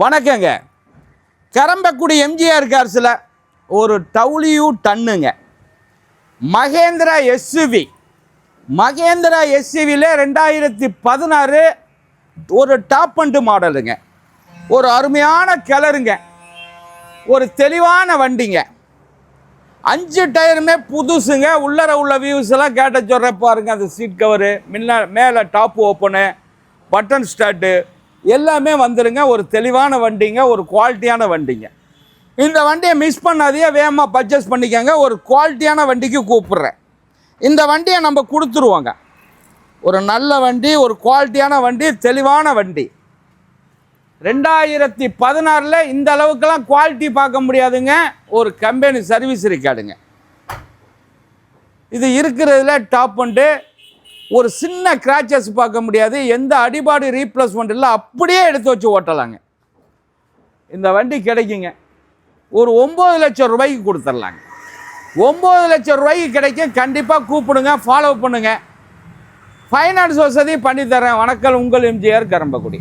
வணக்கங்க. கரம்பக்குடி எம்ஜிஆர் கார்ஸில் ஒரு டவுலியூ டன்னுங்க மகேந்திரா எஸ்யூவி. மகேந்திரா எஸ்யூவியில் 2016 ஒரு டாப் அண்ட் மாடலுங்க. ஒரு அருமையான கலருங்க. ஒரு தெளிவான வண்டிங்க. 5 டயருமே புதுசுங்க. உள்ளர உள்ள வியூஸ் எல்லாம் கேட்ட சொல்கிற பாருங்க. அந்த சீட் கவரு, மேலே டாப் ஓப்பனு, பட்டன் ஸ்டார்ட்டு எல்லாமே வந்துடுங்க. ஒரு தெளிவான வண்டிங்க, ஒரு குவாலிட்டியான வண்டிங்க. இந்த வண்டியை மிஸ் பண்ணாதையே வேகமாக பர்ச்சேஸ் பண்ணிக்கோங்க. ஒரு குவாலிட்டியான வண்டிக்கு கூப்பிட்றேன். இந்த வண்டியை நம்ம கொடுத்துருவோங்க. ஒரு நல்ல வண்டி, ஒரு குவாலிட்டியான வண்டி, தெளிவான வண்டி. 2016 இந்த அளவுக்குலாம் குவாலிட்டி பார்க்க முடியாதுங்க. ஒரு கம்பெனி சர்வீஸ் இருக்காதுங்க. இது இருக்கிறதுல டாப் அண்டு. ஒரு சின்ன கிராச்சஸ் பார்க்க முடியாது. எந்த அடிபாடு ரீப்ளேஸ்மெண்ட் இல்லை. அப்படியே எடுத்து வச்சு ஓட்டலாங்க. இந்த வண்டி கிடைக்குங்க. ஒரு 9 லட்சம் ரூபாய்க்கு கொடுத்துடலாங்க. 9 லட்சம் ரூபாய்க்கு கிடைக்கும். கண்டிப்பாக கூப்பிடுங்க, ஃபாலோ பண்ணுங்கள். ஃபைனான்ஸ் வசதி பண்ணித்தரேன். வணக்கம், உங்கள் எம்ஜிஆர் கரம்பக்குடி.